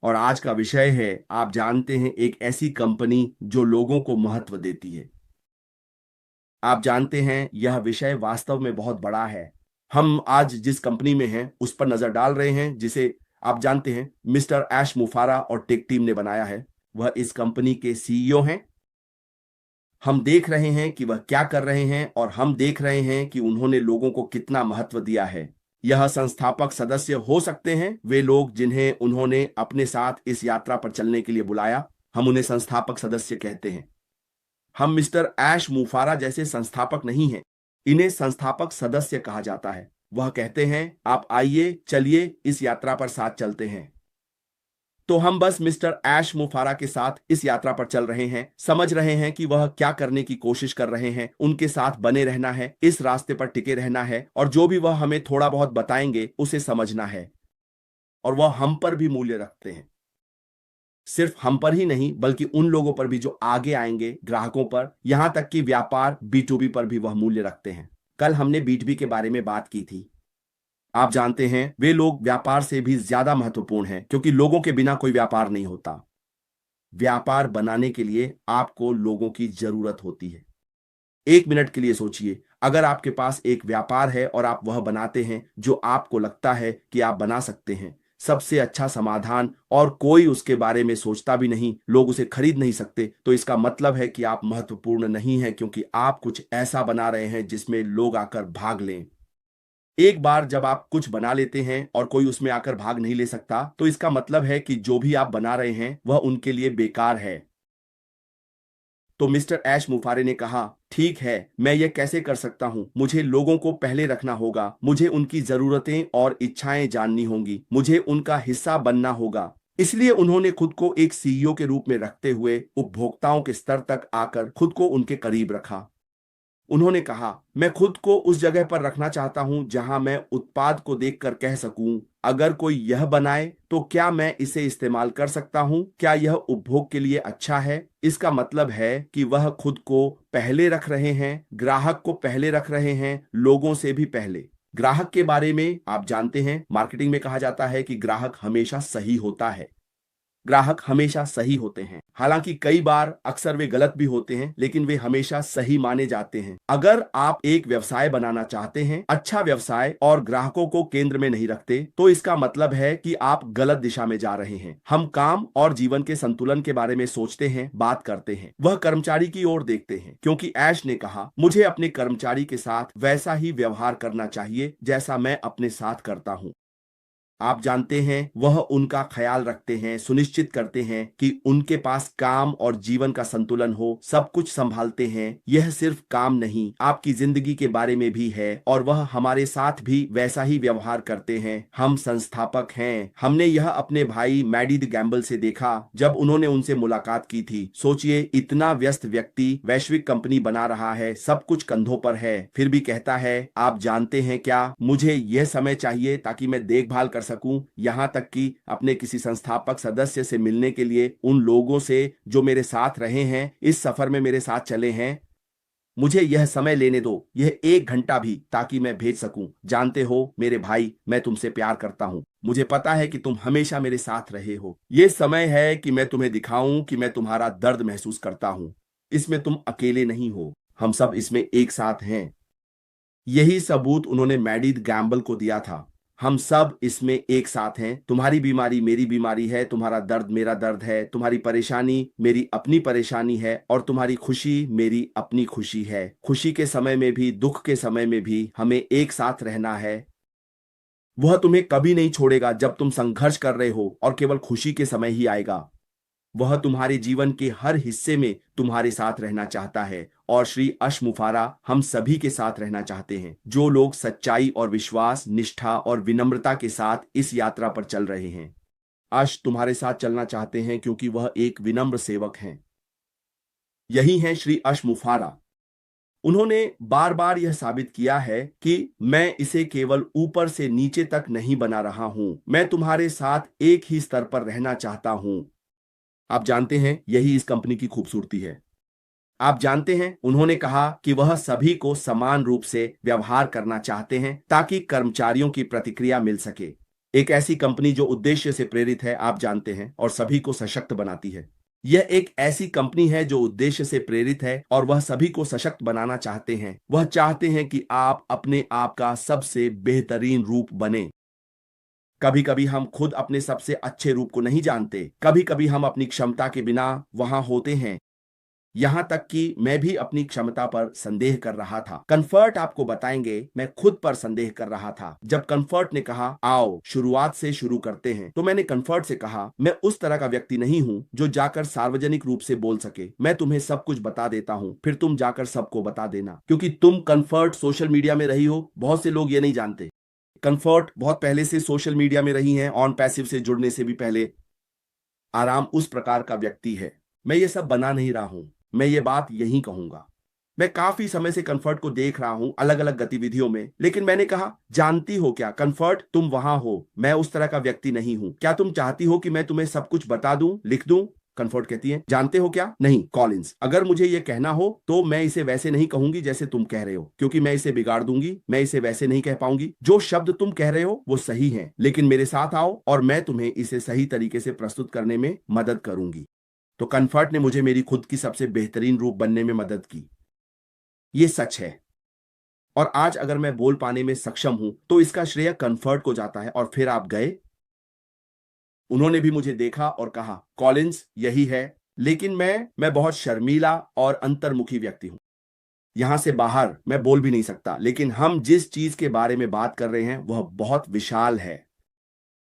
और आज का विषय है, आप जानते हैं, एक ऐसी कंपनी जो लोगों को महत्व देती है। आप जानते हैं यह विषय वास्तव में बहुत बड़ा है। हम आज जिस कंपनी में हैं उस पर नजर डाल रहे हैं, जिसे आप जानते हैं मिस्टर ऐश मुफारा और टेक टीम ने बनाया है। वह इस कंपनी के सीईओ हैं। हम देख रहे हैं कि वह क्या कर रहे हैं और हम देख रहे हैं कि उन्होंने लोगों को कितना महत्व दिया है। यह संस्थापक सदस्य हो सकते हैं, वे लोग जिन्हें उन्होंने अपने साथ इस यात्रा पर चलने के लिए बुलाया। हम उन्हें संस्थापक सदस्य कहते हैं। हम मिस्टर ऐश मुफारा जैसे संस्थापक नहीं हैं। इन्हें संस्थापक सदस्य कहा जाता है। वह कहते हैं, आप आइए, चलिए इस यात्रा पर साथ चलते हैं। तो हम बस मिस्टर ऐश मुफारा के साथ इस यात्रा पर चल रहे हैं, समझ रहे हैं कि वह क्या करने की कोशिश कर रहे हैं। उनके साथ बने रहना है, इस रास्ते पर टिके रहना है, और जो भी वह हमें थोड़ा बहुत बताएंगे उसे समझना है। और वह हम पर भी मूल्य रखते हैं। सिर्फ हम पर ही नहीं, बल्कि उन लोगों पर भी जो आगे आएंगे, ग्राहकों पर, यहां तक कि व्यापार B2B पर भी वह मूल्य रखते हैं। कल हमने B2B के बारे में बात की थी। आप जानते हैं वे लोग व्यापार से भी ज्यादा महत्वपूर्ण हैं, क्योंकि लोगों के बिना कोई व्यापार नहीं होता। व्यापार बनाने के लिए आपको लोगों की जरूरत होती है। एक मिनट के लिए सोचिए, अगर आपके पास एक व्यापार है और आप वह बनाते हैं जो आपको लगता है कि आप बना सकते हैं, सबसे अच्छा समाधान, और कोई उसके बारे में सोचता भी नहीं, लोग उसे खरीद नहीं सकते, तो इसका मतलब है कि आप महत्वपूर्ण नहीं हैं, क्योंकि आप कुछ ऐसा बना रहे हैं जिसमें लोग आकर भाग लें। एक बार जब आप कुछ बना लेते हैं और कोई उसमें आकर भाग नहीं ले सकता, तो इसका मतलब है कि जो भी आप बना रहे हैं वह उनके लिए बेकार है। तो मिस्टर ऐश मुफारे ने कहा, ठीक है, मैं ये कैसे कर सकता हूं? मुझे लोगों को पहले रखना होगा, मुझे उनकी जरूरतें और इच्छाएं जाननी होंगी, मुझे उनका हिस्सा बनना होगा। इसलिए उन्होंने खुद को एक सीईओ के रूप में रखते हुए उपभोक्ताओं के स्तर तक आकर खुद को उनके करीब रखा। उन्होंने कहा, मैं खुद को उस जगह पर रखना चाहता हूं जहां मैं उत्पाद को देखकर कह सकूं, अगर कोई यह बनाए तो क्या मैं इसे इस्तेमाल कर सकता हूं? क्या यह उपभोग के लिए अच्छा है? इसका मतलब है कि वह खुद को पहले रख रहे हैं, ग्राहक को पहले रख रहे हैं, लोगों से भी पहले। ग्राहक के बारे में आप जानते हैं, मार्केटिंग में कहा जाता है कि ग्राहक हमेशा सही होता है। ग्राहक हमेशा सही होते हैं। हालांकि कई बार अक्सर वे गलत भी होते हैं, लेकिन वे हमेशा सही माने जाते हैं। अगर आप एक व्यवसाय बनाना चाहते हैं, अच्छा व्यवसाय, और ग्राहकों को केंद्र में नहीं रखते, तो इसका मतलब है कि आप गलत दिशा में जा रहे हैं। हम काम और जीवन के संतुलन के बारे में सोचते हैं, बात करते हैं, वह कर्मचारी की ओर देखते हैं, क्योंकि ऐश ने कहा, मुझे अपने कर्मचारी के साथ वैसा ही व्यवहार करना चाहिए जैसा मैं अपने साथ करता हूं। आप जानते हैं वह उनका ख्याल रखते हैं, सुनिश्चित करते हैं कि उनके पास काम और जीवन का संतुलन हो, सब कुछ संभालते हैं। यह सिर्फ काम नहीं, आपकी जिंदगी के बारे में भी है, और वह हमारे साथ भी वैसा ही व्यवहार करते हैं। हम संस्थापक हैं। हमने यह अपने भाई मैडी द गैम्बल से देखा जब उन्होंने उनसे मुलाकात की थी। सोचिए, इतना व्यस्त व्यक्ति वैश्विक कंपनी बना रहा है, सब कुछ कंधों पर है, फिर भी कहता है, आप जानते हैं क्या, मुझे यह समय चाहिए ताकि मैं देखभाल कर सकूं, यहां तक कि अपने किसी संस्थापक सदस्य से मिलने के लिए उन लोगों से जो मेरे साथ रहे हैं, इस सफर में मेरे साथ चले हैं। मुझे यह समय लेने दो, यह 1 घंटा भी, ताकि मैं भेज सकूं। जानते हो मेरे भाई, मैं तुमसे प्यार करता हूं। मुझे पता है कि तुम हमेशा मेरे साथ रहे हो। यह समय है कि मैं तुम्हें दिखाऊं कि मैं तुम्हारा दर्द महसूस करता हूं। इसमें तुम अकेले नहीं हो, हम सब इसमें एक साथ हैं। यही सबूत उन्होंने मैडी द गैम्बल को दिया था। हम सब इसमें एक साथ हैं। तुम्हारी बीमारी मेरी बीमारी है, तुम्हारा दर्द मेरा दर्द है, तुम्हारी परेशानी मेरी अपनी परेशानी है, और तुम्हारी खुशी मेरी अपनी खुशी है। खुशी के समय में भी, दुख के समय में भी हमें एक साथ रहना है। वह तुम्हें कभी नहीं छोड़ेगा जब तुम संघर्ष कर रहे हो, और केवल खुशी के समय ही आएगा। वह तुम्हारे जीवन के हर हिस्से में तुम्हारे साथ रहना चाहता है, और श्री अशमुफारा हम सभी के साथ रहना चाहते हैं, जो लोग सच्चाई और विश्वास, निष्ठा और विनम्रता के साथ इस यात्रा पर चल रहे हैं। अश तुम्हारे साथ चलना चाहते हैं, क्योंकि वह एक विनम्र सेवक हैं। यही है श्री अशमुफारा। उन्होंने बार बार यह साबित किया है कि मैं इसे केवल ऊपर से नीचे तक नहीं बना रहा हूं, मैं तुम्हारे साथ एक ही स्तर पर रहना चाहता हूं। आप जानते हैं यही इस कंपनी की खूबसूरती है। आप जानते हैं उन्होंने कहा कि वह सभी को समान रूप से व्यवहार करना चाहते हैं, ताकि कर्मचारियों की प्रतिक्रिया मिल सके। एक ऐसी कंपनी जो उद्देश्य से प्रेरित है, आप जानते हैं, और सभी को सशक्त बनाती है। यह एक ऐसी कंपनी है जो उद्देश्य से प्रेरित है और वह सभी को सशक्त बनाना चाहते हैं। वह चाहते हैं कि आप अपने आप का सबसे बेहतरीन रूप बने। कभी कभी हम खुद अपने सबसे अच्छे रूप को नहीं जानते। कभी कभी हम अपनी क्षमता के बिना वहां होते हैं। यहां तक कि मैं भी अपनी क्षमता पर संदेह कर रहा था। कंफर्ट आपको बताएंगे, मैं खुद पर संदेह कर रहा था। जब कंफर्ट ने कहा आओ शुरुआत से शुरू करते हैं, तो मैंने कंफर्ट से कहा मैं उस तरह का व्यक्ति नहीं हूं जो जाकर सार्वजनिक रूप से बोल सके। मैं तुम्हें सब कुछ बता देता हूं, फिर तुम जाकर सबको बता देना। क्योंकि तुम कंफर्ट सोशल मीडिया में रही हो, बहुत से लोग ये नहीं जानते। कंफर्ट बहुत पहले से सोशल मीडिया में रही हैं, ऑन पैसिव से जुड़ने से भी पहले। आराम उस प्रकार का व्यक्ति है। मैं ये सब बना नहीं रहा हूं, मैं ये बात यही कहूंगा। मैं काफी समय से कंफर्ट को देख रहा हूं अलग अलग गतिविधियों में, लेकिन मैंने कहा जानती हो क्या कंफर्ट, तुम वहां हो, मैं उस तरह का व्यक्ति नहीं हूं। क्या तुम चाहती हो कि मैं तुम्हें सब कुछ बता दूं, लिख दूं? कंफर्ट कहती है जानते हो क्या? नहीं कॉलिंस, अगर मुझे ये कहना हो तो मैं इसे वैसे नहीं कहूंगी जैसे तुम कह रहे हो, क्योंकि मैं इसे बिगाड़ दूंगी। मैं इसे वैसे नहीं कह पाऊंगी। जो शब्द तुम कह रहे हो वो सही है, लेकिन मेरे साथ आओ और मैं तुम्हें इसे सही तरीके से प्रस्तुत करने में मदद करूंगी। तो कंफर्ट ने मुझे मेरी खुद की सबसे बेहतरीन रूप बनने में मदद की। ये सच है। और आज अगर मैं बोल पाने में सक्षम हूं तो इसका श्रेय कंफर्ट को जाता है। और फिर आप गए, उन्होंने भी मुझे देखा और कहा कॉलिंस यही है, लेकिन मैं बहुत शर्मीला और अंतर्मुखी व्यक्ति हूं। यहां से बाहर मैं बोल भी नहीं सकता। लेकिन हम जिस चीज के बारे में बात कर रहे हैं वह बहुत विशाल है।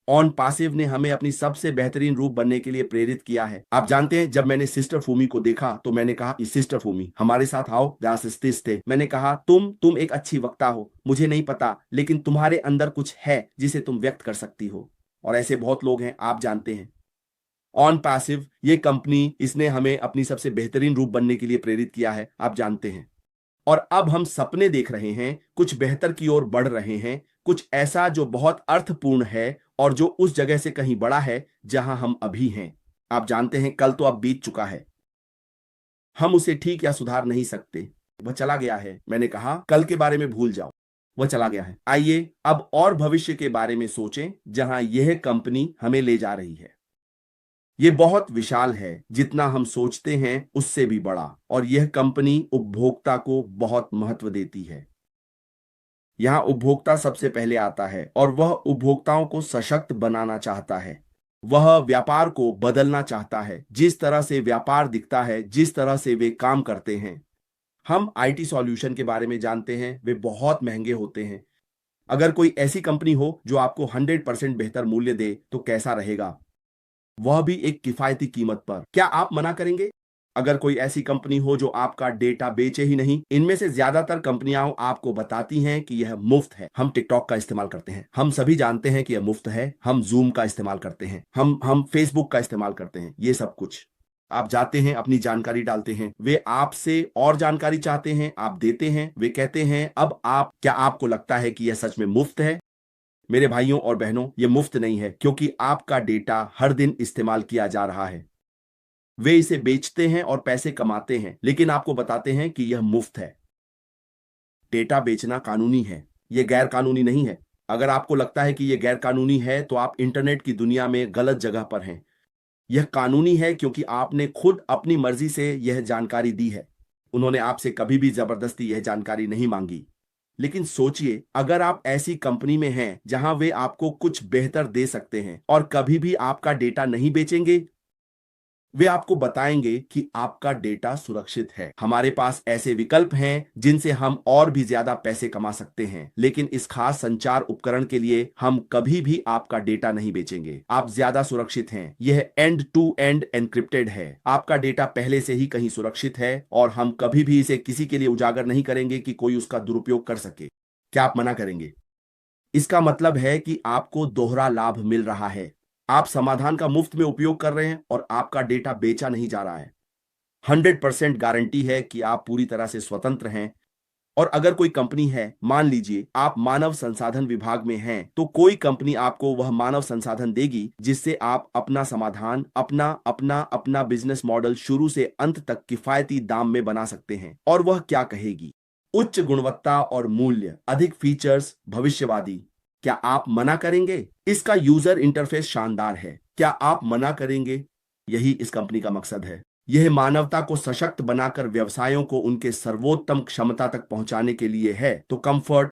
ऑन पासिव ने हमें अपनी सबसे बेहतरीन रूप बनने के लिए प्रेरित किया है। आप जानते हैं, जब मैंने सिस्टर फूमी को देखा तो मैंने कहा सिस्टर फूमी हमारे साथ आओ, थे। मैंने कहा तुम एक अच्छी वक्ता हो, मुझे नहीं पता, लेकिन तुम्हारे अंदर कुछ है जिसे तुम व्यक्त कर सकती हो। और ऐसे बहुत लोग हैं, आप जानते हैं। ऑन पैसिव ये कंपनी, इसने हमें अपनी सबसे बेहतरीन रूप बनने के लिए प्रेरित किया है, आप जानते हैं। और अब हम सपने देख रहे हैं, कुछ बेहतर की ओर बढ़ रहे हैं, कुछ ऐसा जो बहुत अर्थपूर्ण है और जो उस जगह से कहीं बड़ा है जहां हम अभी हैं। आप जानते हैं, कल तो अब बीत चुका है, हम उसे ठीक या सुधार नहीं सकते। वह चला गया है। मैंने कहा कल के बारे में भूल जाओ, वह चला गया है। आइए अब और भविष्य के बारे में सोचें जहां यह कंपनी हमें ले जा रही है। ये बहुत विशाल है, जितना हम सोचते हैं उससे भी बड़ा। और यह कंपनी उपभोक्ता को बहुत महत्व देती है। यहां उपभोक्ता सबसे पहले आता है और वह उपभोक्ताओं को सशक्त बनाना चाहता है। वह व्यापार को बदलना चाहता है, जिस तरह से व्यापार दिखता है, जिस तरह से वे काम करते हैं। हम आईटी सॉल्यूशन के बारे में जानते हैं, वे बहुत महंगे होते हैं। अगर कोई ऐसी कंपनी हो जो आपको 100% बेहतर मूल्य दे तो कैसा रहेगा, वह भी एक किफायती कीमत पर। क्या आप मना करेंगे? अगर कोई ऐसी कंपनी हो जो आपका डेटा बेचे ही नहीं। इनमें से ज्यादातर कंपनियां आपको बताती हैं कि यह मुफ्त है। हम टिकटॉक का इस्तेमाल करते हैं, हम सभी जानते हैं कि यह मुफ्त है। हम जूम का इस्तेमाल करते हैं, हम फेसबुक का इस्तेमाल करते हैं। ये सब कुछ आप जाते हैं, अपनी जानकारी डालते हैं, वे आपसे और जानकारी चाहते हैं, आप देते हैं, वे कहते हैं अब आप, क्या आपको लगता है कि यह सच में मुफ्त है? मेरे भाइयों और बहनों, यह मुफ्त नहीं है, क्योंकि आपका डेटा हर दिन इस्तेमाल किया जा रहा है। वे इसे बेचते हैं और पैसे कमाते हैं, लेकिन आपको बताते हैं कि यह मुफ्त है। डेटा बेचना कानूनी है, यह गैर कानूनी नहीं है। अगर आपको लगता है कि यह गैर कानूनी है तो आप इंटरनेट की दुनिया में गलत जगह पर हैं। यह कानूनी है क्योंकि आपने खुद अपनी मर्जी से यह जानकारी दी है। उन्होंने आपसे कभी भी जबरदस्ती यह जानकारी नहीं मांगी। लेकिन सोचिए, अगर आप ऐसी कंपनी में हैं जहां वे आपको कुछ बेहतर दे सकते हैं और कभी भी आपका डेटा नहीं बेचेंगे, वे आपको बताएंगे कि आपका डेटा सुरक्षित है। हमारे पास ऐसे विकल्प हैं जिनसे हम और भी ज्यादा पैसे कमा सकते हैं, लेकिन इस खास संचार उपकरण के लिए हम कभी भी आपका डेटा नहीं बेचेंगे। आप ज्यादा सुरक्षित हैं। यह एंड टू एंड एन्क्रिप्टेड है। आपका डेटा पहले से ही कहीं सुरक्षित है और हम कभी भी इसे किसी के लिए उजागर नहीं करेंगे कि कोई उसका दुरुपयोग कर सके। क्या आप मना करेंगे? इसका मतलब है कि आपको दोहरा लाभ मिल रहा है। आप समाधान का मुफ्त में उपयोग कर रहे हैं और आपका डेटा बेचा नहीं जा रहा है। 100% गारंटी है कि आप पूरी तरह से स्वतंत्र हैं। और अगर कोई कंपनी है, मान लीजिए आप मानव संसाधन विभाग में हैं, तो कोई कंपनी आपको वह मानव संसाधन देगी जिससे आप अपना समाधान, अपना अपना अपना बिजनेस मॉडल शुरू से अंत तक किफायती दाम में बना सकते हैं। और वह क्या कहेगी? उच्च गुणवत्ता और मूल्य, अधिक फीचर्स, भविष्यवादी। क्या आप मना करेंगे? इसका यूजर इंटरफेस शानदार है। क्या आप मना करेंगे? यही इस कंपनी का मकसद है। यह मानवता को सशक्त बनाकर व्यवसायों को उनके सर्वोत्तम क्षमता तक पहुंचाने के लिए है। तो कंफर्ट,